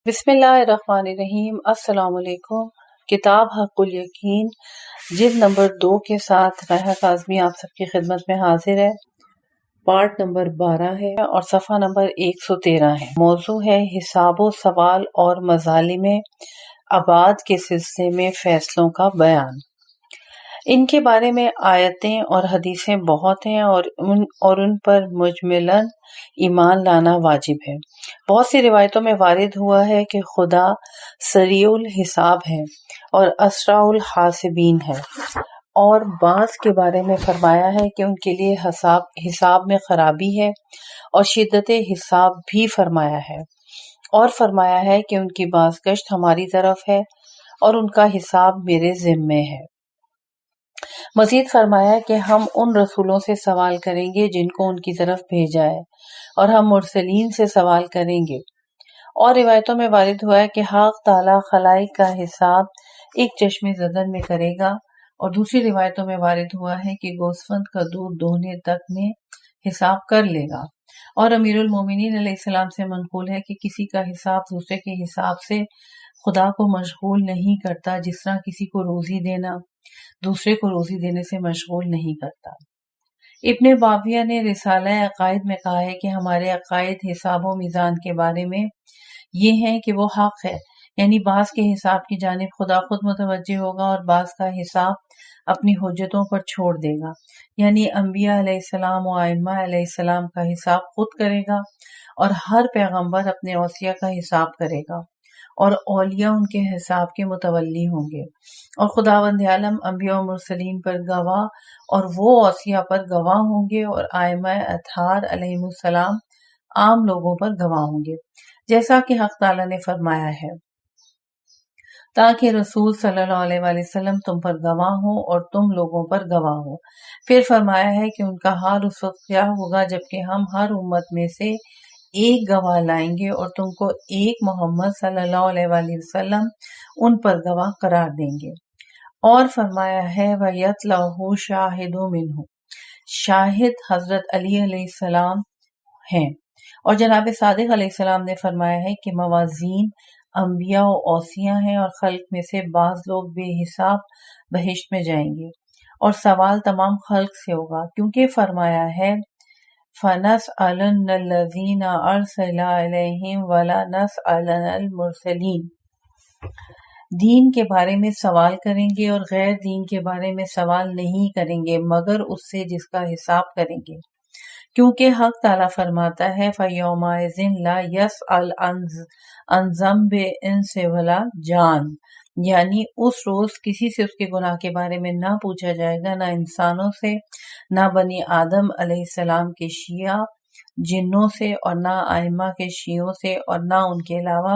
بسم اللہ الرحمن الرحیم۔ السلام علیکم۔ کتاب حق الیقین جلد نمبر 2 کے ساتھ راحہ کاظمی آپ سب کی خدمت میں حاضر ہے۔ پارٹ نمبر 12 ہے اور صفحہ نمبر 113 ہے۔ موضوع ہے حساب و سوال اور مظالم ابعاد کے سلسلے میں فیصلوں کا بیان۔ ان کے بارے میں آیتیں اور حدیثیں بہت ہیں اور ان پر مجملاً ایمان لانا واجب ہے۔ بہت سی روایتوں میں وارد ہوا ہے کہ خدا سریع الحساب ہے اور اسرع الحاسبین ہے، اور بعض کے بارے میں فرمایا ہے کہ ان کے لیے حساب میں خرابی ہے اور شدت حساب بھی فرمایا ہے، اور فرمایا ہے کہ ان کی بازگشت ہماری طرف ہے اور ان کا حساب میرے ذمے ہے۔ مزید فرمایا کہ ہم ان رسولوں سے سوال کریں گے جن کو ان کی طرف بھیجا ہے، اور ہم مرسلین سے سوال کریں گے۔ اور روایتوں میں وارد ہوا ہے کہ حق تعالیٰ خلائق کا حساب ایک چشم زدن میں کرے گا، اور دوسری روایتوں میں وارد ہوا ہے کہ گوسفند کا دودھ دوہنے تک میں حساب کر لے گا۔ اور امیر المومنین علیہ السلام سے منقول ہے کہ کسی کا حساب دوسرے کے حساب سے خدا کو مشغول نہیں کرتا، جس طرح کسی کو روزی دینا دوسرے کو روزی دینے سے مشغول نہیں کرتا۔ ابن باویہ نے رسالہ عقائد میں کہا ہے کہ ہمارے عقائد حساب و میزان کے بارے میں یہ ہیں کہ وہ حق ہے، یعنی بعض کے حساب کی جانب خدا خود متوجہ ہوگا اور بعض کا حساب اپنی حجتوں پر چھوڑ دے گا، یعنی انبیاء علیہ السلام و ائمہ علیہ السلام کا حساب خود کرے گا، اور ہر پیغمبر اپنے اوصیاء کا حساب کرے گا، اور اولیاء ان کے حساب کے متولی ہوں گے، اور خداوند عالم انبیاء و مرسلین پر گواہ اور وہ اوصیاء پر گواہ ہوں گے، اور ائمہ اطہار علیہم السلام عام لوگوں پر گواہ ہوں گے، جیسا کہ حق تعالیٰ نے فرمایا ہے تاکہ رسول صلی اللہ علیہ وآلہ وسلم تم پر گواہ ہوں اور تم لوگوں پر گواہ ہوں۔ پھر فرمایا ہے کہ ان کا حال اس وقت کیا ہوگا جبکہ ہم ہر امت میں سے ایک گواہ لائیں گے اور تم کو ایک محمد صلی اللہ علیہ وآلہ وسلم ان پر گواہ قرار دیں گے۔ اور فرمایا ہے وَيَتْلَوْهُ شَاهِدٌ مِّنْهُ، شاہد حضرت علی علیہ السلام ہیں۔ اور جناب صادق علیہ السلام نے فرمایا ہے کہ موازین انبیاء و اوصیاء ہیں، اور خلق میں سے بعض لوگ بے حساب بہشت میں جائیں گے، اور سوال تمام خلق سے ہوگا، کیونکہ فرمایا ہے فَنَسْأَلَنَّ الَّذِينَ أَرْسَلْنَا إِلَيْهِمْ وَلَنَسْأَلَنَّ الْمُرْسَلِينَ۔ دین کے بارے میں سوال کریں گے اور غیر دین کے بارے میں سوال نہیں کریں گے مگر اس سے جس کا حساب کریں گے، کیونکہ حق تعالیٰ فرماتا ہے فَيَوْمَئِذٍ لَا يَسْأَلُ عَنْ ذَنبِ الْإِنسِ وَلَا جان، یعنی اس روز کسی سے اس کے گناہ کے بارے میں نہ پوچھا جائے گا، نہ انسانوں سے، نہ بنی آدم علیہ السلام کے شیعہ جنوں سے، اور نہ ائمہ کے شیعوں سے، اور نہ ان کے علاوہ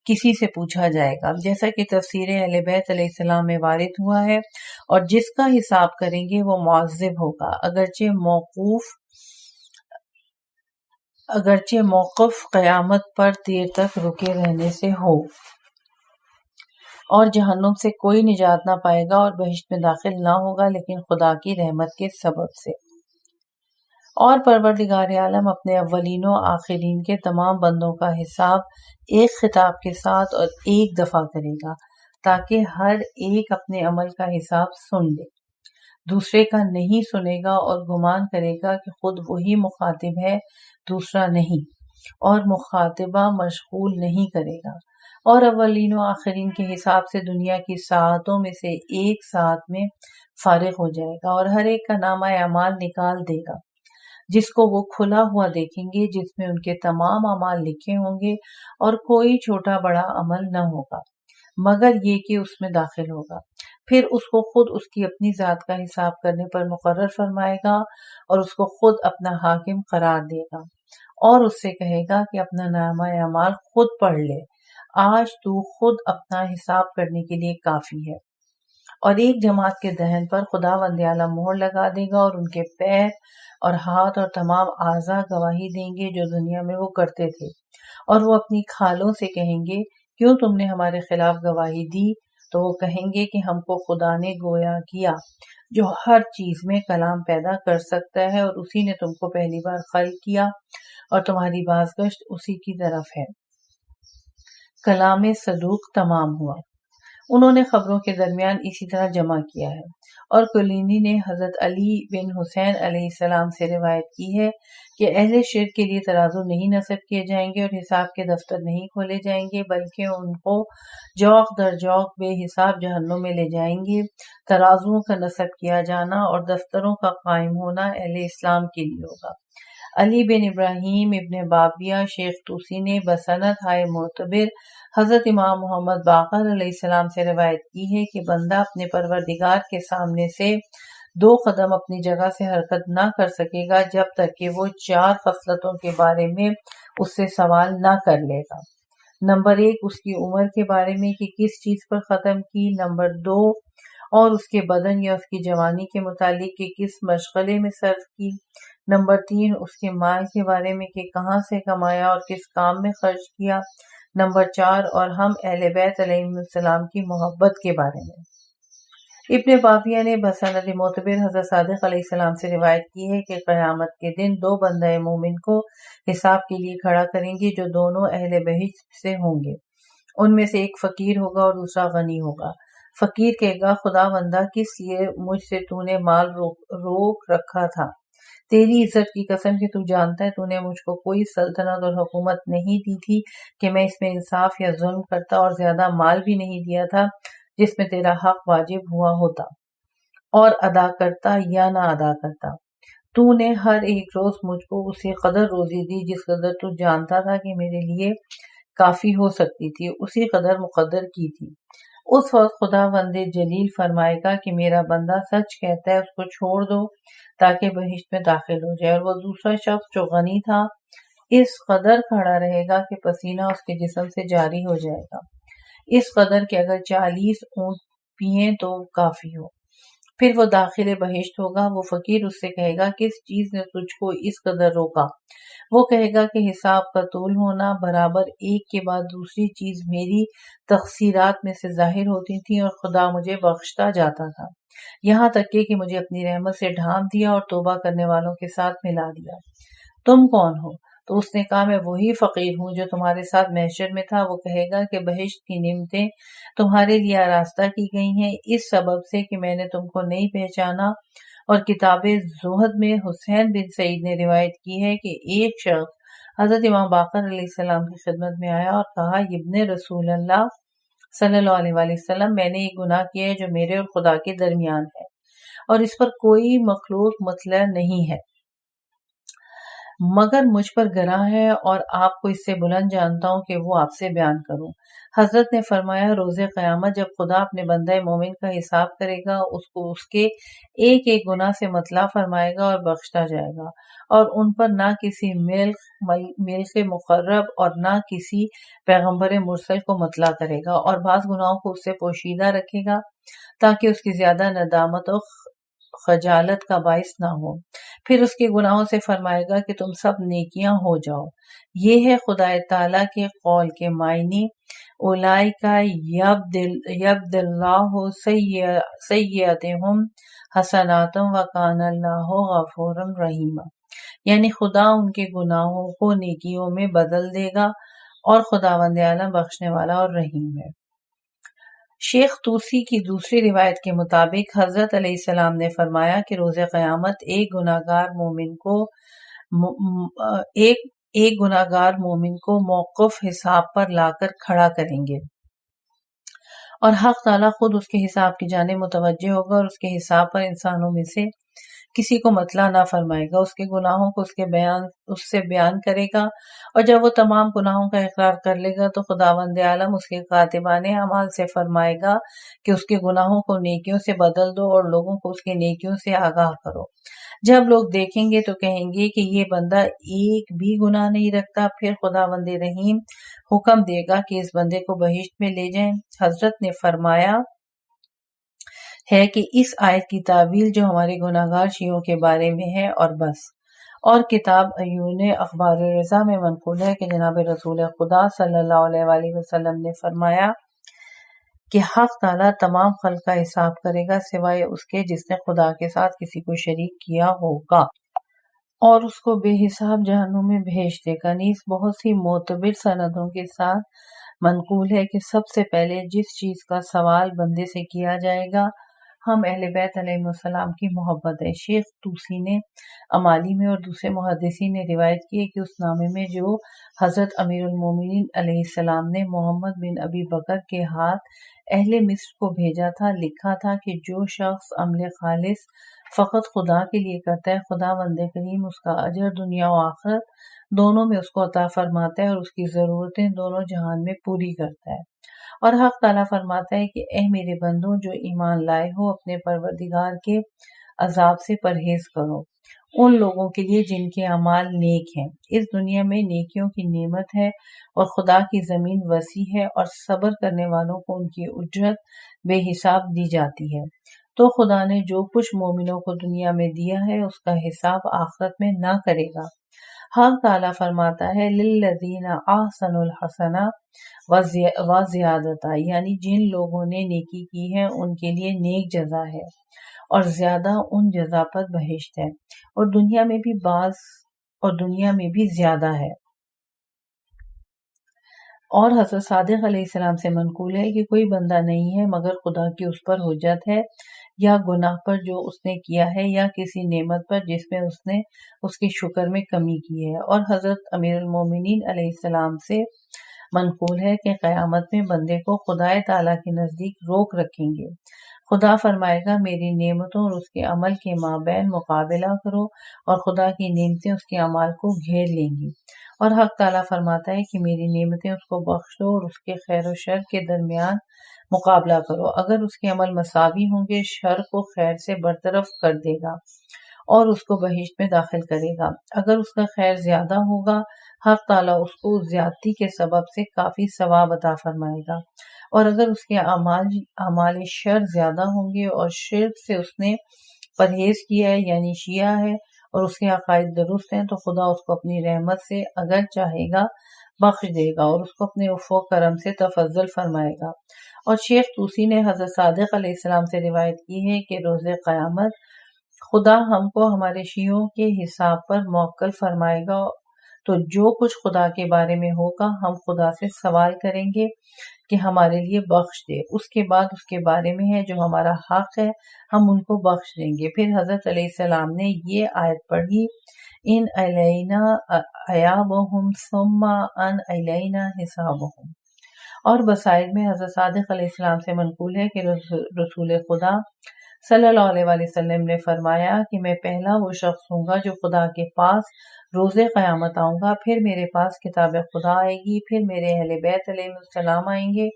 کسی سے پوچھا جائے گا، جیسا کہ تفسیر اہل بیت علیہ السلام میں وارد ہوا ہے۔ اور جس کا حساب کریں گے وہ معذب ہوگا، اگرچہ موقف قیامت پر دیر تک رکے رہنے سے ہو، اور جہنم سے کوئی نجات نہ پائے گا اور بہشت میں داخل نہ ہوگا لیکن خدا کی رحمت کے سبب سے۔ اور پروردگار عالم اپنے اولین و آخرین کے تمام بندوں کا حساب ایک خطاب کے ساتھ اور ایک دفعہ کرے گا، تاکہ ہر ایک اپنے عمل کا حساب سن لے، دوسرے کا نہیں سنے گا، اور گمان کرے گا کہ خود وہی مخاطب ہے، دوسرا نہیں، اور مخاطبہ مشغول نہیں کرے گا۔ اور اولین و آخرین کے حساب سے دنیا کی ساعتوں میں سے ایک ساعت میں فارغ ہو جائے گا، اور ہر ایک کا نامہ اعمال نکال دے گا، جس کو وہ کھلا ہوا دیکھیں گے، جس میں ان کے تمام اعمال لکھے ہوں گے، اور کوئی چھوٹا بڑا عمل نہ ہوگا مگر یہ کہ اس میں داخل ہوگا۔ پھر اس کو خود اس کی اپنی ذات کا حساب کرنے پر مقرر فرمائے گا، اور اس کو خود اپنا حاکم قرار دے گا، اور اس سے کہے گا کہ اپنا نامہ اعمال خود پڑھ لے، آج تو خود اپنا حساب کرنے کے لیے کافی ہے۔ اور ایک جماعت کے دہن پر خداوند عالم مہر لگا دے گا، اور ان کے پیر اور ہاتھ اور تمام اعضاء گواہی دیں گے جو دنیا میں وہ کرتے تھے، اور وہ اپنی کھالوں سے کہیں گے کیوں تم نے ہمارے خلاف گواہی دی؟ تو وہ کہیں گے کہ ہم کو خدا نے گویا کیا جو ہر چیز میں کلام پیدا کر سکتا ہے، اور اسی نے تم کو پہلی بار خلق کیا، اور تمہاری بازگشت اسی کی طرف ہے۔ کلام صدوق تمام ہوا۔ انہوں نے خبروں کے درمیان اسی طرح جمع کیا ہے، اور کلینی نے حضرت علی بن حسین علیہ السلام سے روایت کی ہے کہ اہل شرک کے لیے ترازو نہیں نصب کیے جائیں گے اور حساب کے دفتر نہیں کھولے جائیں گے، بلکہ ان کو جوق در جوق بے حساب جہنم میں لے جائیں گے۔ ترازوؤں کا نصب کیا جانا اور دفتروں کا قائم ہونا اہل اسلام کے لیے ہوگا۔ علی بن ابراہیم ابن بابیہ شیخ توسی نے بسند ہائے معتبر حضرت امام محمد باقر علیہ السلام سے روایت کی ہے کہ بندہ اپنے پروردگار کے سامنے سے 2 قدم اپنی جگہ سے حرکت نہ کر سکے گا جب تک کہ وہ 4 خصلتوں کے بارے میں اس سے سوال نہ کر لے گا۔ نمبر 1 اس کی عمر کے بارے میں کہ کس چیز پر ختم کی، نمبر 2 اور اس کے بدن یا اس کی جوانی کے متعلق کہ کس مشغلے میں صرف کی، نمبر 3 اس کے مال کے بارے میں کہ کہاں سے کمایا اور کس کام میں خرچ کیا، نمبر 4 اور ہم اہل بیت علیہ السلام کی محبت کے بارے میں۔ ابن باویہ نے بسند معتبر حضرت صادق علیہ السلام سے روایت کی ہے کہ قیامت کے دن 2 بندہ مومن کو حساب کے لیے کھڑا کریں گے جو دونوں اہل بہشت سے ہوں گے۔ ان میں سے ایک فقیر ہوگا اور دوسرا غنی ہوگا۔ فقیر کہے گا خدا بندہ کس لیے مجھ سے تو نے مال روک رکھا تھا؟ تیری عزت کی قسم کہ تو جانتا ہے تو نے مجھ کو کوئی سلطنت اور حکومت نہیں دی تھی کہ میں اس میں انصاف یا ظلم کرتا، اور زیادہ مال بھی نہیں دیا تھا جس میں تیرا حق واجب ہوا ہوتا، اور ادا کرتا یا نہ ادا کرتا۔ تو نے ہر ایک روز مجھ کو اسی قدر روزی دی جس قدر تو جانتا تھا کہ میرے لیے کافی ہو سکتی تھی، اسی قدر مقدر کی تھی۔ اس وقت خدا بند جلیل فرمائے گا کہ میرا بندہ سچ کہتا ہے، اس کو چھوڑ دو تاکہ بہشت میں داخل ہو جائے۔ اور وہ دوسرا شخص جو غنی تھا اس قدر کھڑا رہے گا کہ پسینہ اس کے جسم سے جاری ہو جائے گا، اس قدر کہ اگر 40 اونٹ پیئیں تو کافی ہو۔ پھر وہ داخل بہشت ہوگا۔ وہ فقیر اس سے کہے گا کس چیز نے تجھ کو اس قدر روکا؟ وہ کہے گا کہ حساب کا طول ہونا، برابر ایک کے بعد دوسری چیز میری تقصیرات میں سے ظاہر ہوتی تھی اور خدا مجھے بخشتا جاتا تھا، یہاں تک کہ مجھے اپنی رحمت سے ڈھانپ دیا اور توبہ کرنے والوں کے ساتھ ملا دیا۔ تم کون ہو؟ تو اس نے کہا میں وہی فقیر ہوں جو تمہارے ساتھ محشر میں تھا۔ وہ کہے گا کہ بہشت کی نعمتیں تمہارے لیے آراستہ کی گئی ہیں اس سبب سے کہ میں نے تم کو نہیں پہچانا۔ اور کتاب زہد میں حسین بن سعید نے روایت کی ہے کہ ایک شخص حضرت امام باقر علیہ السلام کی خدمت میں آیا اور کہا ابن رسول اللہ صلی اللہ علیہ وآلہ وسلم، میں نے ایک گناہ کیا ہے جو میرے اور خدا کے درمیان ہے اور اس پر کوئی مخلوق مطلع نہیں ہے مگر مجھ پر گراں ہے، اور آپ کو اس سے بلند جانتا ہوں کہ وہ آپ سے بیان کروں۔ حضرت نے فرمایا روز قیامت جب خدا اپنے بندہ مومن کا حساب کرے گا اس کو اس کے ایک ایک گناہ سے مطلع فرمائے گا اور بخشتا جائے گا، اور ان پر نہ کسی ملک مقرب اور نہ کسی پیغمبر مرسل کو مطلع کرے گا، اور بعض گناہوں کو اس سے پوشیدہ رکھے گا تاکہ اس کی زیادہ ندامت و خجالت کا باعث نہ ہو۔ پھر اس کے گناہوں سے فرمائے گا کہ تم سب نیکیاں ہو جاؤ۔ یہ ہے خدا تعالیٰ کے قول کے معنی، اولئک یبدل اللہ سیئاتہم حسنات وکان اللہ غفورا رحیما، یعنی خدا ان کے گناہوں کو نیکیوں میں بدل دے گا اور خداوند عالم بخشنے والا اور رحیم ہے۔ شیخ توسی کی دوسری روایت کے مطابق حضرت علیہ السلام نے فرمایا کہ روز قیامت ایک گناہگار مومن کو موقف حساب پر لا کر کھڑا کریں گے، اور حق تعالیٰ خود اس کے حساب کی جانب متوجہ ہوگا اور اس کے حساب پر انسانوں میں سے کسی کو مطلع نہ فرمائے گا، اس کے گناہوں کو اس سے بیان کرے گا، اور جب وہ تمام گناہوں کا اقرار کر لے گا تو خداوند عالم اس کے کاتبان اعمال سے فرمائے گا کہ اس کے گناہوں کو نیکیوں سے بدل دو اور لوگوں کو اس کے نیکیوں سے آگاہ کرو۔ جب لوگ دیکھیں گے تو کہیں گے کہ یہ بندہ ایک بھی گناہ نہیں رکھتا۔ پھر خداوند رحیم حکم دے گا کہ اس بندے کو بہشت میں لے جائیں۔ حضرت نے فرمایا ہے کہ اس آیت کی تعویل جو ہمارے گناہگار شیعوں کے بارے میں ہے اور بس۔ اور کتاب عیون اخبار رضا میں منقول ہے کہ جناب رسول خدا صلی اللہ علیہ وآلہ وسلم نے فرمایا کہ حق تعالیٰ تمام خلق کا حساب کرے گا سوائے اس کے جس نے خدا کے ساتھ کسی کو شریک کیا ہوگا، اور اس کو بے حساب جہنم میں بھیج دے گا۔ نیز بہت سی معتبر سندوں کے ساتھ منقول ہے کہ سب سے پہلے جس چیز کا سوال بندے سے کیا جائے گا ہم اہل بیت علیہ السلام کی محبت ہے۔ شیخ توسی نے امالی میں اور دوسرے محدثین نے روایت کی ہے کہ اس نامے میں جو حضرت امیر المومنین علیہ السلام نے محمد بن ابی بکر کے ہاتھ اہل مصر کو بھیجا تھا، لکھا تھا کہ جو شخص عمل خالص فقط خدا کے لیے کرتا ہے، خدا بند کریم اس کا اجر دنیا و آخرت دونوں میں اس کو عطا فرماتا ہے اور اس کی ضرورتیں دونوں جہان میں پوری کرتا ہے۔ اور حق تعالیٰ فرماتا ہے کہ اے میرے بندوں جو ایمان لائے ہو اپنے پروردگار کے عذاب سے پرہیز کرو، ان لوگوں کے لیے جن کے اعمال نیک ہیں۔ اس دنیا میں نیکیوں کی نعمت ہے اور خدا کی زمین وسیع ہے اور صبر کرنے والوں کو ان کی اجرت بے حساب دی جاتی ہے۔ تو خدا نے جو کچھ مومنوں کو دنیا میں دیا ہے اس کا حساب آخرت میں نہ کرے گا۔ حق تعالیٰ فرماتا ہے للذین احسنوا الحسنہ وزیادۃ، یعنی جن لوگوں نے نیکی کی ہے ان کے لیے نیک جزا ہے اور زیادہ ان جزا پر بہشت ہے، اور دنیا میں بھی زیادہ ہے۔ اور حضرت صادق علیہ السلام سے منقول ہے کہ کوئی بندہ نہیں ہے مگر خدا کی اس پر حجت ہے، یا گناہ پر جو اس نے کیا ہے، یا کسی نعمت پر جس میں اس نے اس کے شکر میں کمی کی ہے۔ اور حضرت امیر المومنین علیہ السلام سے منقول ہے کہ قیامت میں بندے کو خدا تعالیٰ کے نزدیک روک رکھیں گے۔ خدا فرمائے گا میری نعمتوں اور اس کے عمل کے مابین مقابلہ کرو، اور خدا کی نعمتیں اس کے اعمال کو گھیر لیں گی۔ اور حق تعالیٰ فرماتا ہے کہ میری نعمتیں اس کو بخش دو اور اس کے خیر و شر کے درمیان مقابلہ کرو، اگر اس کے عمل مساوی ہوں گے شر کو خیر سے برطرف کر دے گا اور اس کو بہشت میں داخل کرے گا، اگر اس کا خیر زیادہ ہوگا حق تعالیٰ اس کو زیادتی کے سبب سے کافی ثواب عطا فرمائے گا، اور اگر اس کے اعمال شر زیادہ ہوں گے اور شرک سے اس نے پرہیز کیا ہے یعنی شیعہ ہے اور اس کے عقائد درست ہیں، تو خدا اس کو اپنی رحمت سے اگر چاہے گا بخش دے گا اور اس کو اپنے عفو و کرم سے تفضل فرمائے گا۔ اور شیخ توسی نے حضرت صادق علیہ السلام سے روایت کی ہے کہ روز قیامت خدا ہم کو ہمارے شیعوں کے حساب پر موکل فرمائے گا، تو جو کچھ خدا کے بارے میں ہوگا ہم خدا سے سوال کریں گے کہ ہمارے لیے بخش دے، اس کے بعد اس کے بارے میں ہے جو ہمارا حق ہے ہم ان کو بخش دیں گے۔ پھر حضرت علیہ السلام نے یہ آیت پڑھی ان الینا ایابہم ثم ان الینا حسابہم۔ اور بصائر میں حضرت صادق علیہ السلام سے منقول ہے کہ رسول خدا صلی اللہ علیہ وآلہ وسلم نے فرمایا کہ میں پہلا وہ شخص ہوں گا جو خدا کے پاس روز قیامت آؤں گا، پھر میرے پاس کتاب خدا آئے گی، پھر میرے اہل بیت علیہ السلام آئیں گے،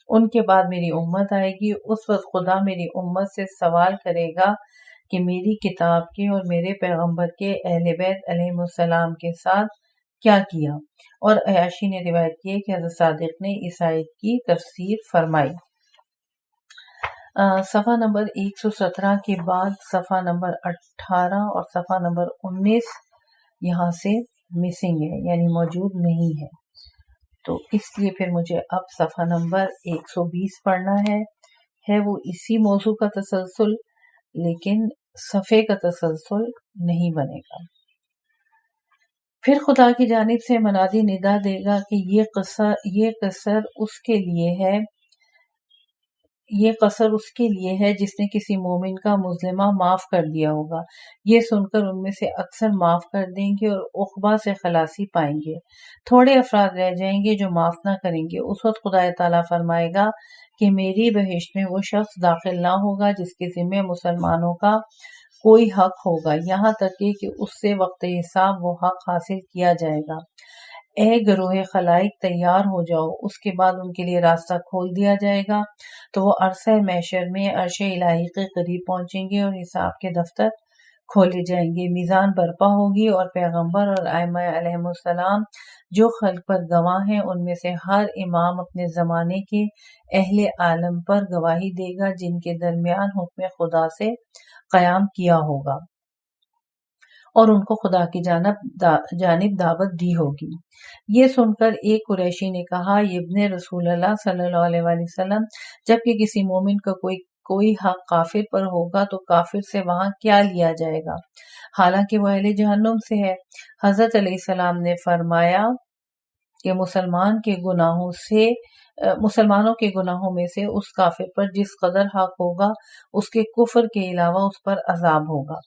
ان کے بعد میری امت آئے گی۔ اس وقت خدا میری امت سے سوال کرے گا کہ میری کتاب کے اور میرے پیغمبر کے اہل بیت علیہ السلام کے ساتھ کیا کیا۔ اور عیاشی نے روایت کی ہے کہ حضرت صادق نے اس آیت کی تفسیر فرمائی۔ صفحہ نمبر 117 کے بعد صفحہ نمبر 18 اور صفحہ نمبر 19 یہاں سے مسنگ ہے یعنی موجود نہیں ہے، تو اس لیے پھر مجھے اب صفحہ نمبر 120 پڑھنا ہے وہ اسی موضوع کا تسلسل لیکن صفحے کا تسلسل نہیں بنے گا۔ پھر خدا کی جانب سے منادی ندا دے گا کہ یہ قصر اس کے لیے ہے جس نے کسی مومن کا مظلمہ معاف کر دیا ہوگا، یہ سن کر ان میں سے اکثر معاف کر دیں گے اور عقبہ سے خلاصی پائیں گے، تھوڑے افراد رہ جائیں گے جو معاف نہ کریں گے۔ اس وقت خدا تعالیٰ فرمائے گا کہ میری بہشت میں وہ شخص داخل نہ ہوگا جس کے ذمے مسلمانوں کا کوئی حق ہوگا، یہاں تک کہ اس سے وقت حساب وہ حق حاصل کیا جائے گا۔ اے گروہ خلائق تیار ہو جاؤ، اس کے بعد ان کے لیے راستہ کھول دیا جائے گا، تو وہ عرصہ محشر میں عرش الہی کے قریب پہنچیں گے اور حساب کے دفتر کھولے جائیں گے، میزان برپا ہوگی اور پیغمبر اور ائمہ علیہم السلام جو خلق پر گواہ ہیں ان میں سے ہر امام اپنے زمانے کے اہل عالم پر گواہی دے گا جن کے درمیان حکم خدا سے قیام کیا ہوگا اور ان کو خدا کی جانب دعوت دی ہوگی۔ یہ سن کر ایک قریشی نے کہا ابن رسول اللہ صلی اللہ علیہ وآلہ وسلم، جبکہ کسی مومن کا کوئی حق کافر پر ہوگا تو کافر سے وہاں کیا لیا جائے گا حالانکہ وہ اہل جہنم سے ہے؟ حضرت علیہ السلام نے فرمایا کہ مسلمانوں کے گناہوں میں سے اس کافر پر جس قدر حق ہوگا اس کے کفر کے علاوہ اس پر عذاب ہوگا۔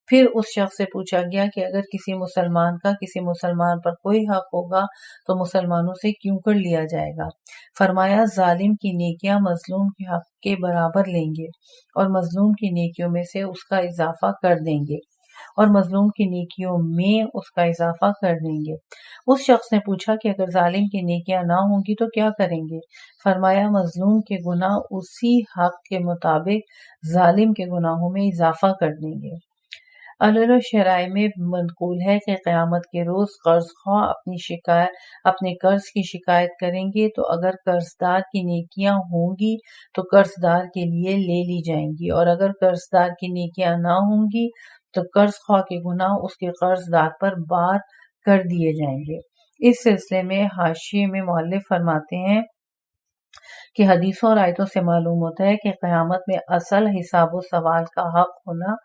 پھر اس شخص سے پوچھا گیا کہ اگر کسی مسلمان کا کسی مسلمان پر کوئی حق ہوگا تو مسلمانوں سے کیوں کر لیا جائے گا؟ فرمایا ظالم کی نیکیاں مظلوم کے حق کے برابر لیں گے اور مظلوم کی نیکیوں میں سے اس کا اضافہ کر دیں گے اور مظلوم کی نیکیوں میں اس کا اضافہ کر دیں گے۔ اس شخص نے پوچھا کہ اگر ظالم کی نیکیاں نہ ہوں گی تو کیا کریں گے؟ فرمایا مظلوم کے گناہ اسی حق کے مطابق ظالم کے گناہوں میں اضافہ کر دیں گے۔ شرائع میں منقول ہے کہ قیامت کے روز قرض خواہ اپنے قرض کی شکایت کریں گے تو اگر قرض دار کی نیکیاں ہوں گی تو قرض دار کے لیے لے لی جائیں گی، اور اگر قرض دار کی نیکیاں نہ ہوں گی تو قرض خواہ کے گناہ اس کے قرض دار پر بار کر دیے جائیں گے۔ اس سلسلے میں حاشیے میں مؤلف فرماتے ہیں کہ حدیثوں اور آیتوں سے معلوم ہوتا ہے کہ قیامت میں اصل حساب و سوال کا حق ہونا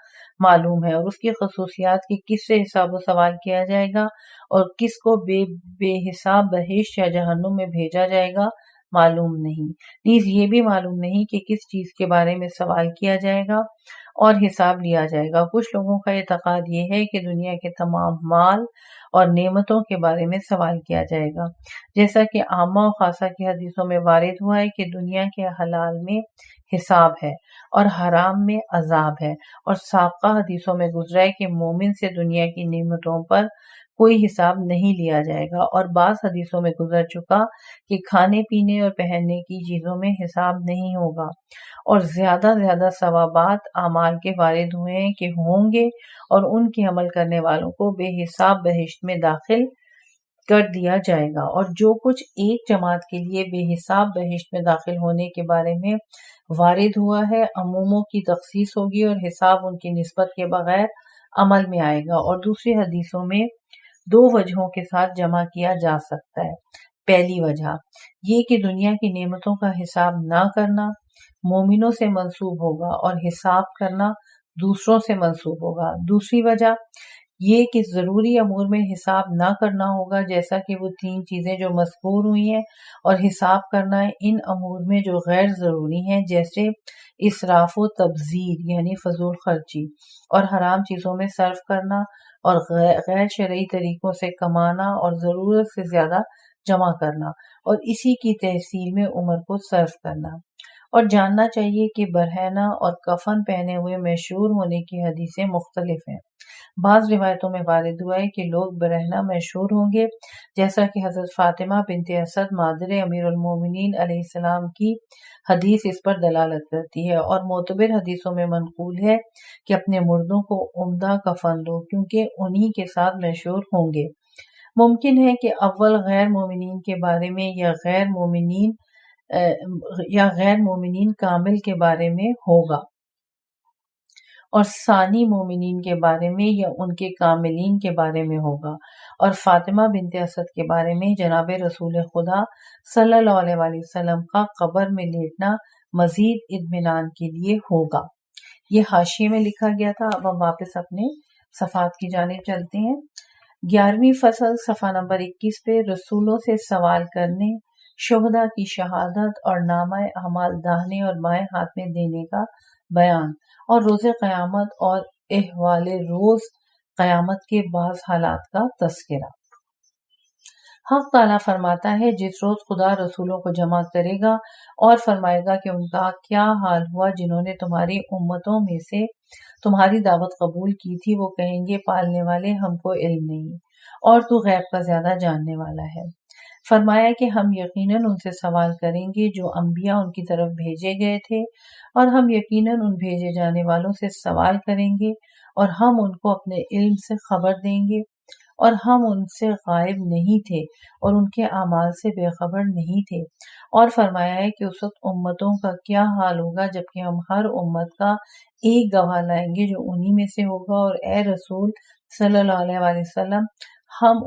معلوم ہے، اور اس کی خصوصیات کی کس سے حساب و سوال کیا جائے گا اور کس کو بے حساب بہشت یا جہنم میں بھیجا جائے گا معلوم نہیں۔ نیز یہ بھی معلوم نہیں کہ کس چیز کے بارے میں سوال کیا جائے گا اور حساب لیا جائے گا۔ کچھ لوگوں کا اعتقاد یہ ہے کہ دنیا کے تمام مال اور نعمتوں کے بارے میں سوال کیا جائے گا، جیسا کہ عامہ و خاصہ کی حدیثوں میں وارد ہوا ہے کہ دنیا کے حلال میں حساب ہے اور حرام میں عذاب ہے، اور سابقہ حدیثوں میں گزرا ہے کہ مومن سے دنیا کی نعمتوں پر کوئی حساب نہیں لیا جائے گا، اور بعض حدیثوں میں گزر چکا کہ کھانے پینے اور پہننے کی چیزوں میں حساب نہیں ہوگا، اور زیادہ ثوابات اعمال کے وارد ہوئے ہیں کہ ہوں گے، اور ان کے عمل کرنے والوں کو بے حساب بہشت میں داخل کر دیا جائے گا۔ اور جو کچھ ایک جماعت کے لیے بے حساب بہشت میں داخل ہونے کے بارے میں وارد ہوا ہے، عموموں کی تخصیص ہوگی اور حساب ان کی نسبت کے بغیر عمل میں آئے گا، اور دوسری حدیثوں میں دو وجہوں کے ساتھ جمع کیا جا سکتا ہے۔ پہلی وجہ یہ کہ دنیا کی نعمتوں کا حساب نہ کرنا مومنوں سے منسوب ہوگا اور حساب کرنا دوسروں سے منسوب ہوگا۔ دوسری وجہ یہ کہ ضروری امور میں حساب نہ کرنا ہوگا، جیسا کہ وہ تین چیزیں جو مذکور ہوئی ہیں، اور حساب کرنا ان امور میں جو غیر ضروری ہیں، جیسے اسراف و تبذیر یعنی فضول خرچی، اور حرام چیزوں میں صرف کرنا، اور غیر شرعی طریقوں سے کمانا اور ضرورت سے زیادہ جمع کرنا، اور اسی کی تحصیل میں عمر کو صرف کرنا۔ اور جاننا چاہیے کہ برہنہ اور کفن پہنے ہوئے محشور ہونے کی حدیثیں مختلف ہیں۔ بعض روایتوں میں وارد ہوا ہے کہ لوگ برہنہ محشور ہوں گے، جیسا کہ حضرت فاطمہ بنت اسد مادر امیر المومنین علیہ السلام کی حدیث اس پر دلالت کرتی ہے، اور معتبر حدیثوں میں منقول ہے کہ اپنے مردوں کو عمدہ کفن دو کیونکہ انہی کے ساتھ محشور ہوں گے۔ ممکن ہے کہ اول غیر مومنین کے بارے میں یا غیر مومنین کامل کے بارے میں ہوگا، اور ثانی مومنین کے بارے میں یا ان کے کاملین کے بارے میں ہوگا، اور فاطمہ بنت اسد کے بارے میں جناب رسول خدا صلی اللہ علیہ وآلہ وسلم کا قبر میں لیٹنا مزید اطمینان کے لیے ہوگا۔ یہ حاشیے میں لکھا گیا تھا۔ اب ہم واپس اپنے صفحات کی جانب چلتے ہیں۔ 11ویں فصل صفحہ نمبر 21 پہ رسولوں سے سوال کرنے، شہداء کی شہادت اور نامہ اعمال داہنے اور بائیں ہاتھ میں دینے کا بیان، اور روز قیامت اور احوال روز قیامت کے بعض حالات کا تذکرہ۔ حق تعالیٰ فرماتا ہے جس روز خدا رسولوں کو جمع کرے گا اور فرمائے گا کہ ان کا کیا حال ہوا جنہوں نے تمہاری امتوں میں سے تمہاری دعوت قبول کی تھی، وہ کہیں گے پالنے والے ہم کو علم نہیں، اور تو غیب کا زیادہ جاننے والا ہے۔ فرمایا کہ ہم یقیناً ان سے سوال کریں گے جو انبیاء ان کی طرف بھیجے گئے تھے، اور ہم یقیناً ان بھیجے جانے والوں سے سوال کریں گے، اور ہم ان کو اپنے علم سے خبر دیں گے، اور ہم ان سے غائب نہیں تھے اور ان کے اعمال سے بے خبر نہیں تھے۔ اور فرمایا ہے کہ اس وقت امتوں کا کیا حال ہوگا جبکہ ہم ہر امت کا ایک گواہ لائیں گے جو انہی میں سے ہوگا، اور اے رسول صلی اللہ علیہ وآلہ وسلم ہم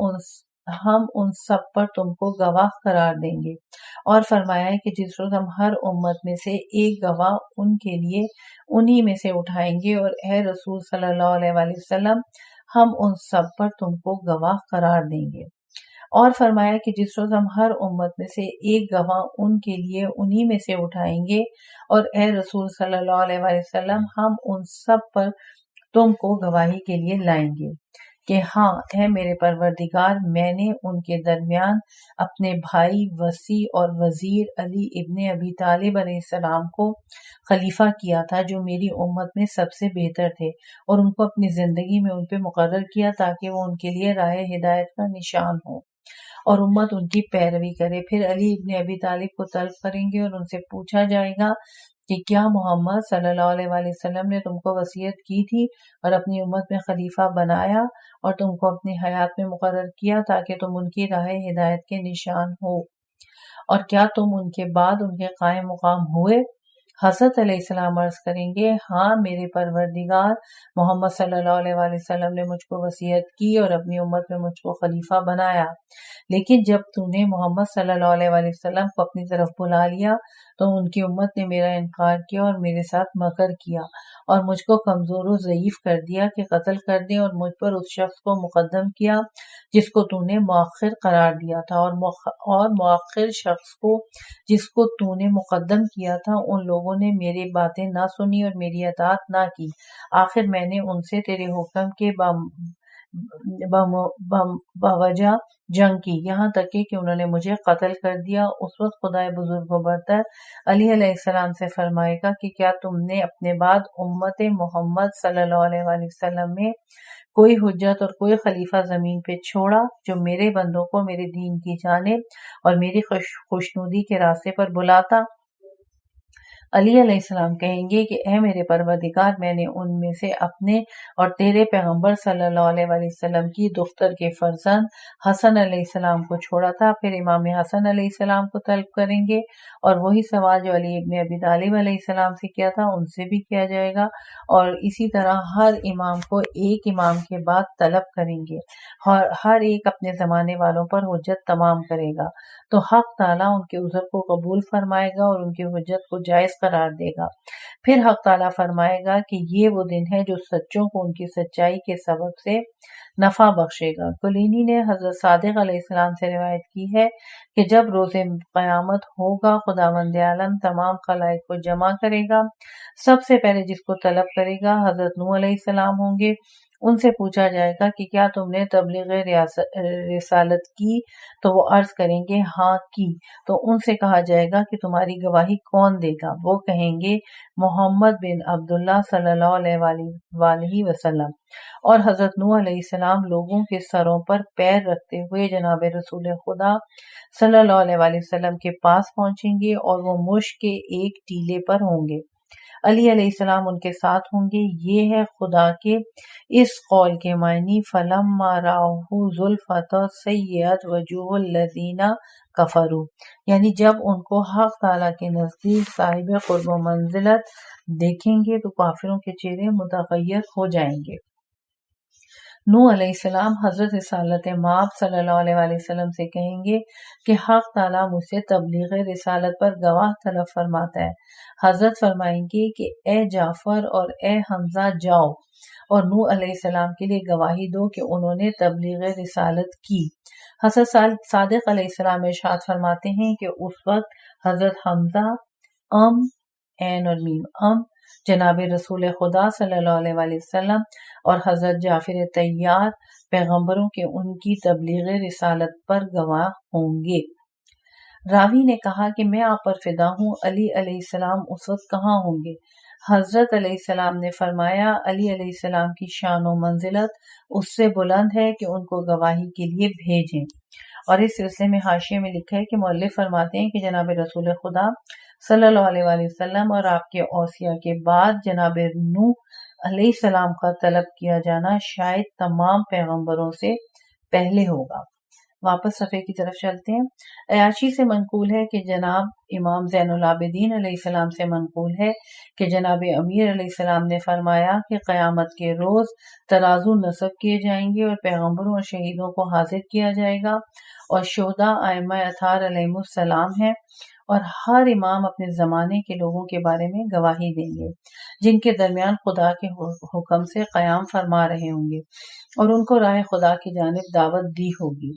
ان سب پر تم کو گواہ قرار دیں گے۔ اور فرمایا ہے کہ جس روز ہم ہر امت میں سے ایک گواہ ان کے لیے انہی میں سے اٹھائیں گے، اور اے رسول صلی اللہ علیہ وآلہ وسلم ہم ان سب پر تم کو گواہ قرار دیں گے۔ اور فرمایا کہ جس روز ہم ہر امت میں سے ایک گواہ ان کے لیے انہی میں سے اٹھائیں گے، اور اے رسول صلی اللہ علیہ وآلہ وسلم ہم ان سب پر تم کو گواہی کے لیے لائیں گے کہ ہاں اے میرے پروردگار، میں نے ان کے درمیان اپنے بھائی وصی اور وزیر علی ابن ابی طالب علیہ السلام کو خلیفہ کیا تھا، جو میری امت میں سب سے بہتر تھے، اور ان کو اپنی زندگی میں ان پہ مقرر کیا تاکہ وہ ان کے لیے راہ ہدایت کا نشان ہو اور امت ان کی پیروی کرے۔ پھر علی ابن ابی طالب کو طلب کریں گے اور ان سے پوچھا جائے گا کہ کیا محمد صلی اللہ علیہ وآلہ وسلم نے تم کو وصیت کی تھی اور اپنی امت میں خلیفہ بنایا اور تم کو اپنی حیات میں مقرر کیا تاکہ تم ان کی راہ ہدایت کے نشان ہو، اور کیا تم ان کے بعد ان کے قائم مقام ہوئے؟ حضرت علیہ السلام عرض کریں گے، ہاں میرے پروردگار، محمد صلی اللہ علیہ وآلہ وسلم نے مجھ کو وصیت کی اور اپنی امت میں مجھ کو خلیفہ بنایا، لیکن جب تو نے محمد صلی اللہ علیہ وآلہ وسلم کو اپنی طرف بلا لیا تو ان کی امت نے میرا انکار کیا اور میرے ساتھ مکر کیا اور مجھ کو کمزور و ضعیف کر دیا کہ قتل کر دیں، اور مجھ پر اس شخص کو مقدم کیا جس کو تو نے مؤخر قرار دیا تھا، اور مؤخر شخص کو جس کو تو نے مقدم کیا تھا ان لوگوں نے میری باتیں نہ سنی اور میری اطاعت نہ کی۔ آخر میں نے ان سے تیرے حکم کے باوجہ جنگ کی، یہاں تک کہ انہوں نے مجھے قتل کر دیا۔ اس وقت خدائے بزرگ و برتر علی علیہ السلام سے فرمائے گا کہ کیا تم نے اپنے بعد امت محمد صلی اللہ علیہ وآلہ وسلم میں کوئی حجت اور کوئی خلیفہ زمین پہ چھوڑا جو میرے بندوں کو میرے دین کی جانب اور میری خوشنودی کے راستے پر بلاتا؟ علی علیہ السلام کہیں گے کہ اے میرے پروردگار، میں نے ان میں سے اپنے اور تیرے پیغمبر صلی اللہ علیہ وآلہ وسلم کی دختر کے فرزند حسن علیہ السلام کو چھوڑا تھا۔ پھر امام حسن علیہ السلام کو طلب کریں گے اور وہی سوال جو علی ابن ابی طالب علیہ السلام سے کیا تھا ان سے بھی کیا جائے گا، اور اسی طرح ہر امام کو ایک امام کے بعد طلب کریں گے، ہر ایک اپنے زمانے والوں پر حجت تمام کرے گا تو حق تعالیٰ ان کے عذر کو قبول فرمائے گا اور ان کی حجت کو جائز قرار دے گا۔ پھر حق تعالیٰ فرمائے گا کہ یہ وہ دن ہے جو سچوں کو ان کی سچائی کے سبب سے نفع بخشے گا۔ کلینی نے حضرت صادق علیہ السلام سے روایت کی ہے کہ جب روز قیامت ہوگا خداوند عالم تمام خلائق کو جمع کرے گا، سب سے پہلے جس کو طلب کرے گا حضرت نوح علیہ السلام ہوں گے۔ ان سے پوچھا جائے گا کہ کیا تم نے تبلیغ رسالت کی؟ تو وہ عرض کریں گے ہاں کی۔ تو ان سے کہا جائے گا کہ تمہاری گواہی کون دے گا؟ وہ کہیں گے محمد بن عبداللہ صلی اللہ علیہ وآلہ وسلم۔ اور حضرت نوح علیہ السلام لوگوں کے سروں پر پیر رکھتے ہوئے جناب رسول خدا صلی اللہ علیہ وآلہ وسلم کے پاس پہنچیں گے اور وہ مشک کے ایک ٹیلے پر ہوں گے۔ علی علیہ السلام ان کے ساتھ ہوں گے۔ یہ ہے خدا کے اس قول کے معنی فَلَمَّا رَأَوْهُ زُلْفَةً سَیِّئَتْ وُجُوهُ الَّذِینَ کَفَرُوا، یعنی جب ان کو حق تعالیٰ کے نزدیک صاحب قرب و منزلت دیکھیں گے تو کافروں کے چہرے متغیر ہو جائیں گے۔ نوح علیہ السلام حضرت رسالت مآب صلی اللہ علیہ وآلہ وسلم سے کہیں گے کہ حق تعالیٰ مجھ سے تبلیغ رسالت پر گواہ طلب فرماتا ہے۔ حضرت فرمائیں گے کہ اے جعفر اور اے حمزہ جاؤ اور نوح علیہ السلام کے لیے گواہی دو کہ انہوں نے تبلیغ رسالت کی۔ حضرت صادق علیہ السلام ارشاد فرماتے ہیں کہ اس وقت حضرت حمزہ عین اور میم جناب رسول خدا صلی اللہ علیہ وآلہ وسلم اور حضرت جعفر طیار پیغمبروں کے ان کی تبلیغ رسالت پر گواہ ہوں گے۔ راوی نے کہا کہ میں آپ پر فدا ہوں، علی علیہ السلام اس وقت کہاں ہوں گے؟ حضرت علیہ السلام نے فرمایا علی علیہ السلام کی شان و منزلت اس سے بلند ہے کہ ان کو گواہی کے لیے بھیجیں۔ اور اس سلسلے میں حاشیے میں لکھا ہے کہ مؤلف فرماتے ہیں کہ جناب رسول خدا صلی اللہ علیہ وآلہ وسلم اور آپ کے اوصیاء کے بعد جناب نوح علیہ السلام کا طلب کیا جانا شاید تمام پیغمبروں سے پہلے ہوگا۔ واپس صفحے کی طرف چلتے ہیں۔ عیاشی سے منقول ہے کہ جناب امام زین العابدین علیہ السلام سے منقول ہے کہ جناب امیر علیہ السلام نے فرمایا کہ قیامت کے روز ترازو نصب کیے جائیں گے اور پیغمبروں اور شہیدوں کو حاضر کیا جائے گا، اور شہداء ائمہ اطہار علیہم السلام ہیں، اور ہر امام اپنے زمانے کے لوگوں کے بارے میں گواہی دیں گے جن کے درمیان خدا کے حکم سے قیام فرما رہے ہوں گے اور ان کو راہ خدا کی جانب دعوت دی ہوگی،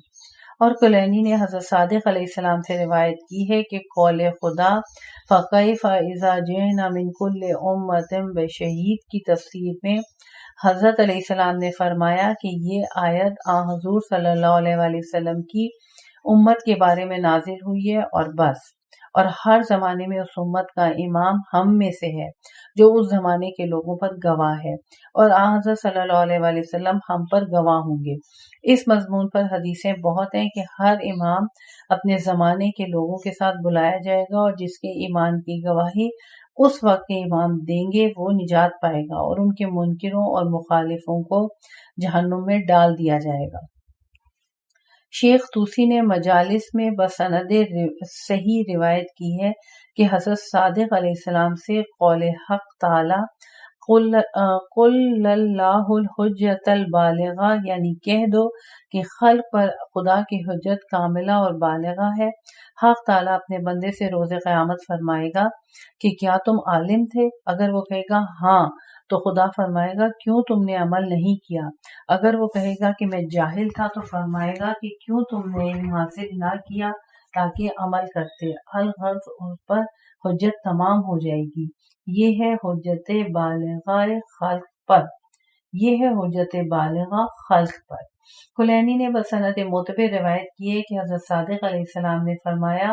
اور کلینی نے حضرت صادق علیہ السلام سے روایت کی ہے کہ قول خدا فَكَيْفَ إِذَا جِئْنَا مِنْ كُلِّ أُمَّةٍ بِشَهِيدٍ کی تفسیر میں حضرت علیہ السلام نے فرمایا کہ یہ آیت حضور صلی اللہ علیہ وآلہ وسلم کی امت کے بارے میں نازل ہوئی ہے اور بس، اور ہر زمانے میں اس امت کا امام ہم میں سے ہے جو اس زمانے کے لوگوں پر گواہ ہے، اور حضرت صلی اللہ علیہ وآلہ وسلم ہم پر گواہ ہوں گے۔ اس مضمون پر حدیثیں بہت ہیں کہ ہر امام اپنے زمانے کے لوگوں کے ساتھ بلایا جائے گا، اور جس کے ایمان کی گواہی اس وقت کے امام دیں گے وہ نجات پائے گا، اور ان کے منکروں اور مخالفوں کو جہنم میں ڈال دیا جائے گا۔ شیخ طوسی نے مجالس میں بسند صحیح روایت کی ہے کہ حضرت صادق علیہ السلام سے قول حق تعالی قل اللہ الحجۃ البالغہ، یعنی کہہ دو کہ خلق پر خدا کی حجت کاملہ اور بالغہ ہے۔ حق تعالی اپنے بندے سے روز قیامت فرمائے گا کہ کیا تم عالم تھے؟ اگر وہ کہے گا ہاں تو خدا فرمائے گا کیوں تم نے عمل نہیں کیا؟ اگر وہ کہے گا کہ میں جاہل تھا تو فرمائے گا کہ کیوں تم نے علم حاصل نہ کیا تاکہ عمل کرتے؟ الغرض اس پر حجت تمام ہو جائے گی۔ یہ ہے حجت بالغہ خلق پر، یہ ہے حجت بالغہ خلق پر۔ کلینی نے بسند معتبر روایت کی ہے کہ حضرت صادق علیہ السلام نے فرمایا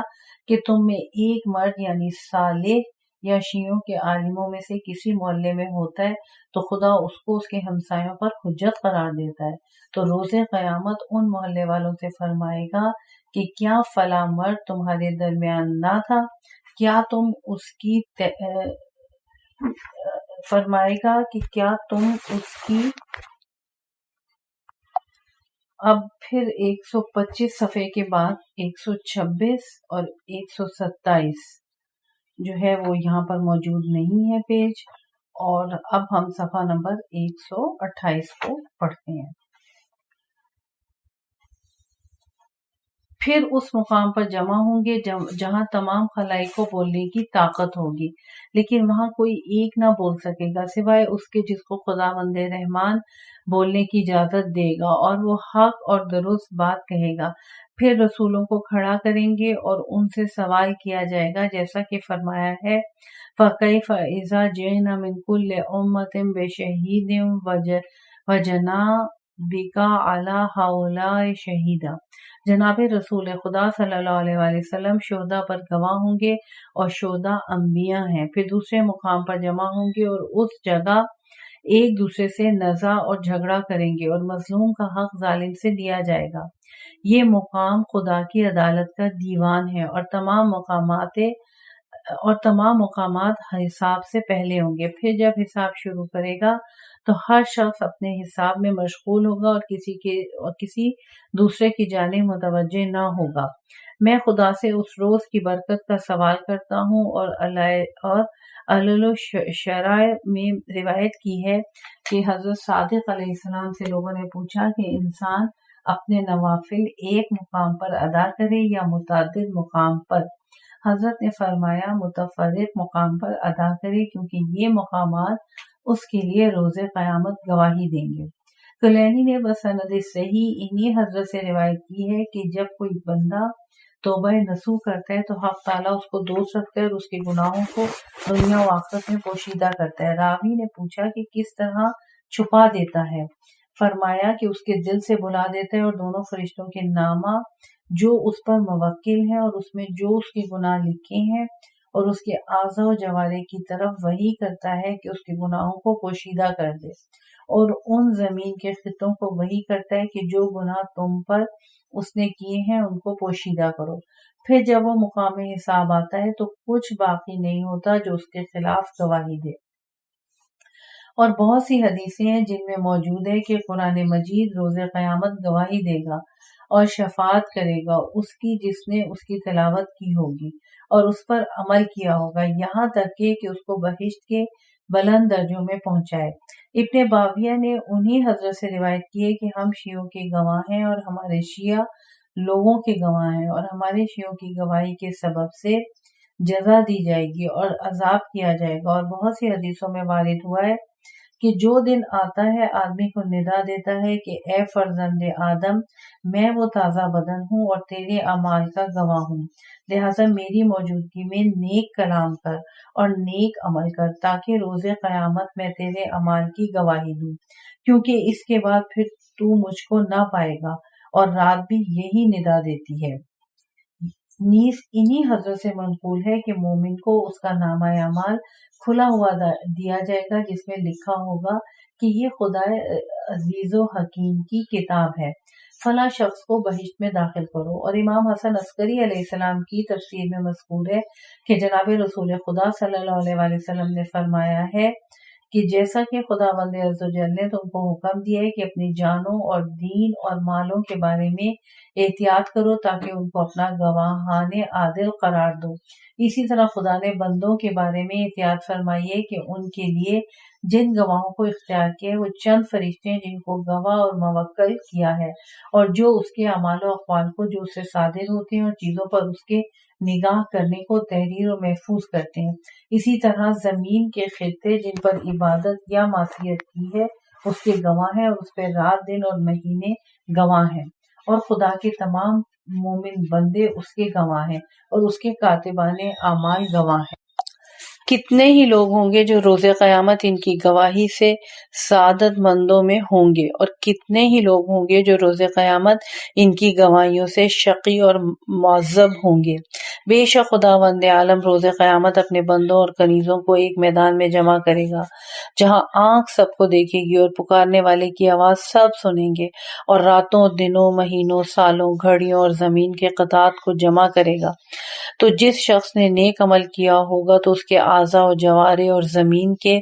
کہ تم میں ایک مرد یعنی صالح یا شیعوں کے عالموں میں سے کسی محلے میں ہوتا ہے تو خدا اس کو اس کے ہمسایوں پر حجت قرار دیتا ہے، تو روز قیامت ان محلے والوں سے فرمائے گا کہ کیا فلاں مرد تمہارے درمیان نہ تھا؟ کیا تم اس کی فرمائے گا کہ کیا تم اس کی اب پھر 125 صفحے کے بعد 126 اور 127 جو ہے وہ یہاں پر موجود نہیں ہے پیج، اور اب ہم صفحہ نمبر 128 کو پڑھتے ہیں۔ پھر اس مقام پر جمع ہوں گے جہاں تمام خلائق کو بولنے کی طاقت ہوگی، لیکن وہاں کوئی ایک نہ بول سکے گا سوائے اس کے جس کو خداوند رحمان بولنے کی اجازت دے گا، اور وہ حق اور درست بات کہے گا۔ پھر رسولوں کو کھڑا کریں گے اور ان سے سوال کیا جائے گا جیسا کہ فرمایا ہے فَكَيْفَ إِذَا جِئْنَا مِنْ كُلِّ أُمَّةٍ بِشَهِيدٍ وَجِئْنَا بِكَ عَلَى هَؤُلَاءِ شَهِيدًا۔ جناب رسول خدا صلی اللہ علیہ وآلہ وسلم شہداء پر گواہ ہوں گے، اور شہداء انبیاء ہیں۔ پھر دوسرے مقام پر جمع ہوں گے اور اس جگہ ایک دوسرے سے نزاع اور جھگڑا کریں گے، اور مظلوم کا حق ظالم سے لیا جائے گا۔ یہ مقام خدا کی عدالت کا دیوان ہے، اور تمام مقامات حساب سے پہلے ہوں گے۔ پھر جب حساب شروع کرے گا تو ہر شخص اپنے حساب میں مشغول ہوگا اور کسی دوسرے کی جانب متوجہ نہ ہوگا۔ میں خدا سے اس روز کی برکت کا سوال کرتا ہوں، اور الشرع میں روایت کی ہے کہ حضرت صادق علیہ السلام سے لوگوں نے پوچھا کہ انسان اپنے نوافل ایک مقام پر ادا کرے یا متعدد مقام پر؟ حضرت نے فرمایا متفرق مقام پر ادا کرے، کیونکہ یہ مقامات اس کے لیے روز قیامت گواہی دیں گے۔ کلینی نے بسند صحیح انہی حضرت سے روایت کی ہے کہ جب کوئی بندہ توبہ نصوح کرتا ہے تو حق تعالیٰ اس کو دوست رکھتا ہے اور اس کے گناہوں کو دنیا و آخرت میں پوشیدہ کرتا ہے۔ راوی نے پوچھا کہ کس طرح چھپا دیتا ہے؟ فرمایا کہ اس کے دل سے بلا دیتا ہے، اور دونوں فرشتوں کے نامہ جو اس پر موکل ہیں اور اس میں جو اس کے گناہ لکھے ہیں، اور اس کے اعضاء و جوارح کی طرف وحی کرتا ہے کہ اس کے گناہوں کو پوشیدہ کر دے، اور ان زمین کے خطوں کو وحی کرتا ہے کہ جو گناہ تم پر اس نے کیے ہیں ان کو پوشیدہ کرو۔ پھر جب وہ مقام حساب آتا ہے تو کچھ باقی نہیں ہوتا جو اس کے خلاف گواہی دے۔ اور بہت سی حدیثیں ہیں جن میں موجود ہے کہ قرآن مجید روز قیامت گواہی دے گا اور شفاعت کرے گا اس کی جس نے اس کی تلاوت کی ہوگی اور اس پر عمل کیا ہوگا، یہاں تک کہ اس کو بہشت کے بلند درجوں میں پہنچائے۔ ابن باویہ نے انہی حضرت سے روایت کی ہے کہ ہم شیعوں کے گواہ ہیں اور ہمارے شیعہ لوگوں کے گواہ ہیں، اور ہمارے شیعوں کی گواہی کے سبب سے جزا دی جائے گی اور عذاب کیا جائے گا۔ اور بہت سی حدیثوں میں وارد ہوا ہے کہ جو دن آتا ہے آدمی کو ندا دیتا ہے کہ اے فرزند آدم، میں وہ تازہ بدن ہوں اور تیرے اعمال کا گواہ ہوں، لہٰذا میری موجودگی میں نیک کلام کر اور نیک عمل کر تاکہ روز قیامت میں تیرے اعمال کی گواہی دوں، کیونکہ اس کے بعد پھر تو مجھ کو نہ پائے گا۔ اور رات بھی یہی ندا دیتی ہے۔ نیز انہی حضرت سے منقول ہے کہ مومن کو اس کا نامہ اعمال کھلا ہوا دیا جائے گا، جس میں لکھا ہوگا کہ یہ خدائے عزیز و حکیم کی کتاب ہے، فلاں شخص کو بہشت میں داخل کرو۔ اور امام حسن عسکری علیہ السلام کی تفسیر میں مذکور ہے کہ جناب رسول خدا صلی اللہ علیہ وآلہ وسلم نے فرمایا ہے کہ جیسا کہ خداوند عزوجل نے تم کو حکم دیا ہے کہ اپنی جانوں اور دین اور مالوں کے بارے میں احتیاط کرو تاکہ ان کو اپنا گواہان عادل قرار دو، اسی طرح خدا نے بندوں کے بارے میں احتیاط فرمائی ہے کہ ان کے لیے جن گواہوں کو اختیار کیا ہے وہ چند فرشتے ہیں جن کو گواہ اور موکل کیا ہے، اور جو اس کے اعمال و اقوال کو جو اس سے صادر ہوتے ہیں اور چیزوں پر اس کے نگاہ کرنے کو تحریر و محفوظ کرتے ہیں، اسی طرح زمین کے خطے جن پر عبادت یا معصیت کی ہے اس کے گواہ ہیں، اور اس پہ رات دن اور مہینے گواہ ہیں، اور خدا کے تمام مومن بندے اس کے گواہ ہیں، اور اس کے کاتبان اعمال گواہ ہیں۔ کتنے ہی لوگ ہوں گے جو روز قیامت ان کی گواہی سے سعادت مندوں میں ہوں گے، اور کتنے ہی لوگ ہوں گے جو روز قیامت ان کی گواہیوں سے شقی اور معذب ہوں گے۔ بے شک خداوند عالم روز قیامت اپنے بندوں اور کنیزوں کو ایک میدان میں جمع کرے گا جہاں آنکھ سب کو دیکھے گی اور پکارنے والے کی آواز سب سنیں گے، اور راتوں، دنوں، مہینوں، سالوں، گھڑیوں اور زمین کے قطعات کو جمع کرے گا۔ تو جس شخص نے نیک عمل کیا ہوگا تو اس کے اعضاء و جوارے اور زمین کے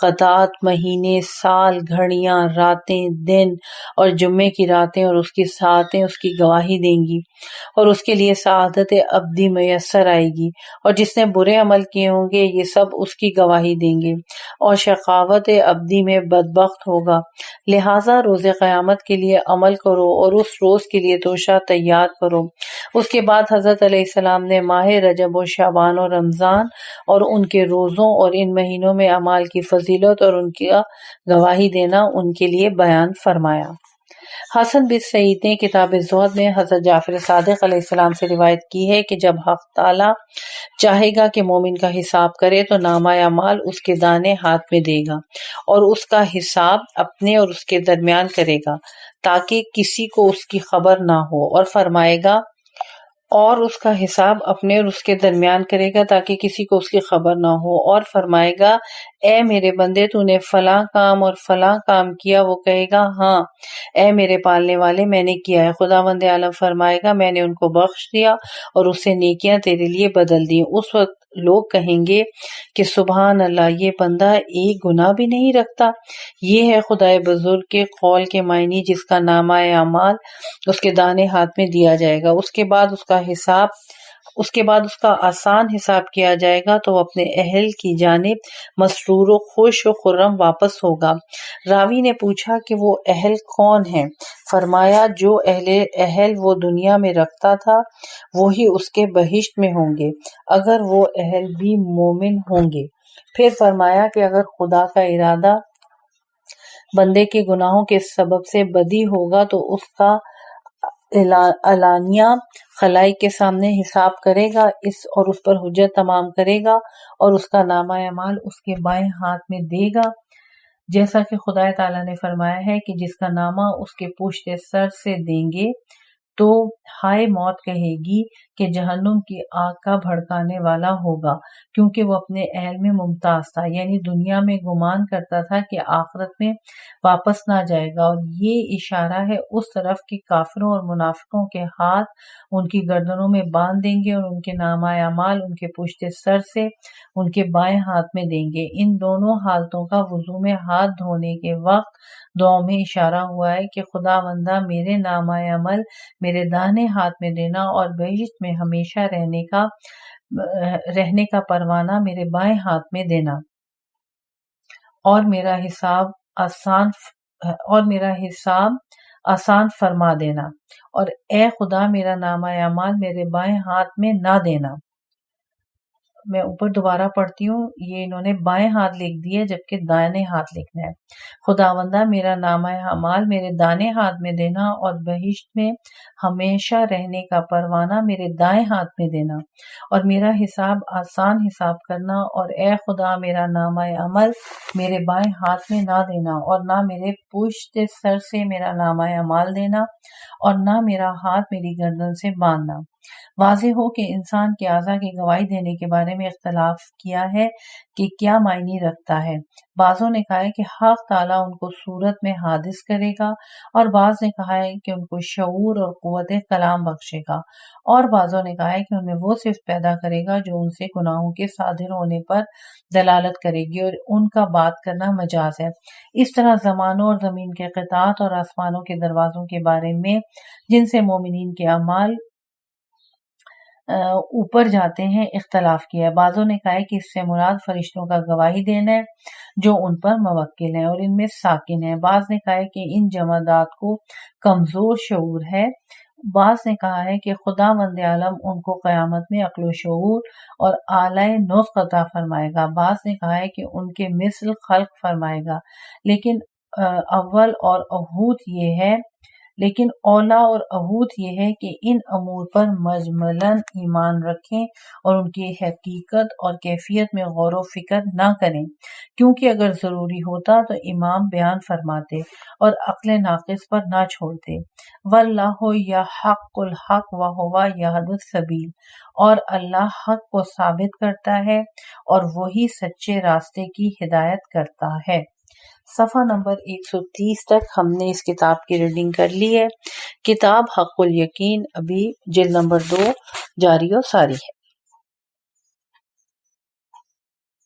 قطعات مہینے، سال، گھڑیاں، راتیں، دن اور جمعے کی راتیں اور اس کی ساعتیں اس کی گواہی دیں گی، اور اس کے لیے سعادت ابدی میسر آئے گی، اور جس نے برے عمل کیے ہوں گے یہ سب اس کی گواہی دیں گے، اور شقاوت ابدی میں بدبخت ہوگا۔ لہٰذا روز قیامت کے لیے عمل کرو اور اس روز کے لیے توشہ تیار کرو۔ اس کے بعد حضرت علیہ السلام نے ماہ رجب و شعبان و رمضان اور ان کے روزوں اور ان مہینوں میں اعمال کی فضیلت اور ان کی گواہی دینا ان کے لیے بیان فرمایا۔ حسن بن سعید نے کتاب زہد میں حضرت جعفر صادق علیہ السلام سے روایت کی ہے کہ جب حق تعالی چاہے گا کہ مومن کا حساب کرے تو نامہ اعمال اس کے دانے ہاتھ میں دے گا اور اس کا حساب اپنے اور اس کے درمیان کرے گا تاکہ کسی کو اس کی خبر نہ ہو، اور فرمائے گا اور اس کا حساب اپنے اور اس کے درمیان کرے گا تاکہ کسی کو اس کی خبر نہ ہو، اور فرمائے گا اے میرے بندے تو نے فلاں کام اور فلاں کام کیا، وہ کہے گا ہاں اے میرے پالنے والے میں نے کیا ہے۔ خداوند عالم فرمائے گا میں نے ان کو بخش دیا اور اس سے نیکیاں تیرے لیے بدل دی۔ اس وقت لوگ کہیں گے کہ سبحان اللہ، یہ بندہ ایک گناہ بھی نہیں رکھتا۔ یہ ہے خدائے بزرگ کے قول کے معنی، جس کا نامہ اعمال اس کے دانے ہاتھ میں دیا جائے گا، اس کے بعد اس کا آسان حساب کیا جائے گا تو وہ اپنے اہل کی جانب مسرور و خوش و خرم واپس ہوگا۔ راوی نے پوچھا کہ وہ اہل کون ہیں؟ فرمایا جو اہل وہ دنیا میں رکھتا تھا وہی اس کے بہشت میں ہوں گے، اگر وہ اہل بھی مومن ہوں گے۔ پھر فرمایا کہ اگر خدا کا ارادہ بندے کے گناہوں کے سبب سے بدی ہوگا تو اس کا علانیہ خلائق کے سامنے حساب کرے گا اور اس پر حجت تمام کرے گا، اور اس کا نامہ اعمال اس کے بائیں ہاتھ میں دے گا، جیسا کہ خدا تعالیٰ نے فرمایا ہے کہ جس کا نامہ اس کے پشت سر سے دیں گے تو ہائے موت کہے گی کہ جہنم کی آگ کا بھڑکانے والا ہوگا، کیونکہ وہ اپنے اہل میں ممتاز تھا، یعنی دنیا میں گمان کرتا تھا کہ آخرت میں واپس نہ جائے گا۔ اور یہ اشارہ ہے اس طرف کہ کافروں اور منافقوں کے ہاتھ ان کی گردنوں میں باندھ دیں گے اور ان کے نامہ اعمال ان کے پشت سر سے ان کے بائیں ہاتھ میں دیں گے۔ ان دونوں حالتوں کا وضو میں ہاتھ دھونے کے وقت دعاؤں میں اشارہ ہوا ہے کہ خدا بندہ میرے نامہ عمل میرے داہنے ہاتھ میں دینا، اور بہشت میں ہمیشہ رہنے کا پروانہ میرے بائیں ہاتھ میں دینا، اور میرا حساب آسان فرما دینا، اور اے خدا میرا نامہ اعمال میرے بائیں ہاتھ میں نہ دینا۔ میں اوپر دوبارہ پڑھتی ہوں، یہ انہوں نے بائیں ہاتھ لکھ دیا جبکہ دائیں ہاتھ لکھنا ہے۔ خداوندہ میرا نامہ اعمال میرے دائیں ہاتھ میں دینا اور بہشت میں ہمیشہ رہنے کا پروانہ میرے دائیں ہاتھ میں دینا، اور میرا حساب آسان حساب کرنا، اور اے خدا میرا نامہ عمل میرے بائیں ہاتھ میں نہ دینا، اور نہ میرے پشت سر سے میرا نامہ اعمال دینا، اور نہ میرا ہاتھ میری گردن سے باندھنا۔ واضح ہو کہ انسان کے اعضاء کی گواہی دینے کے بارے میں اختلاف کیا ہے کہ کیا معنی رکھتا ہے۔ بعضوں نے کہا ہے کہ حق تعالیٰ ان کو صورت میں حادث کرے گا، اور بعض نے کہا ہے کہ ان کو شعور اور قوت کلام بخشے گا، اور بعضوں نے کہا ہے کہ ان میں وہ صفت پیدا کرے گا جو ان سے گناہوں کے صادر ہونے پر دلالت کرے گی، اور ان کا بات کرنا مجاز ہے۔ اس طرح زمانوں اور زمین کے قطعات اور آسمانوں کے دروازوں کے بارے میں جن سے مومنین کے اعمال اوپر جاتے ہیں اختلاف کیا ہے۔ بعضوں نے کہا ہے کہ اس سے مراد فرشتوں کا گواہی دینا ہے جو ان پر موکل ہیں اور ان میں ساکن ہیں۔ بعض نے کہا ہے کہ ان جمادات کو کمزور شعور ہے۔ بعض نے کہا ہے کہ خداوند عالم ان کو قیامت میں عقل و شعور اور اعلی نطق عطا فرمائے گا۔ بعض نے کہا ہے کہ ان کے مثل خلق فرمائے گا، لیکن اول اور اہوت یہ ہے لیکن اولا اور اہوت یہ ہے کہ ان امور پر مجملاً ایمان رکھیں اور ان کی حقیقت اور کیفیت میں غور و فکر نہ کریں، کیونکہ اگر ضروری ہوتا تو امام بیان فرماتے اور عقل ناقص پر نہ چھوڑتے۔ واللہ یحق الحق وہو یہدی السبیل، اور اللہ حق کو ثابت کرتا ہے اور وہی سچے راستے کی ہدایت کرتا ہے۔ صفحہ نمبر 130 تک ہم نے اس کتاب کی ریڈنگ کر لی ہے۔ کتاب حق الیقین ابھی جلد نمبر 2 جاری و ساری ہے۔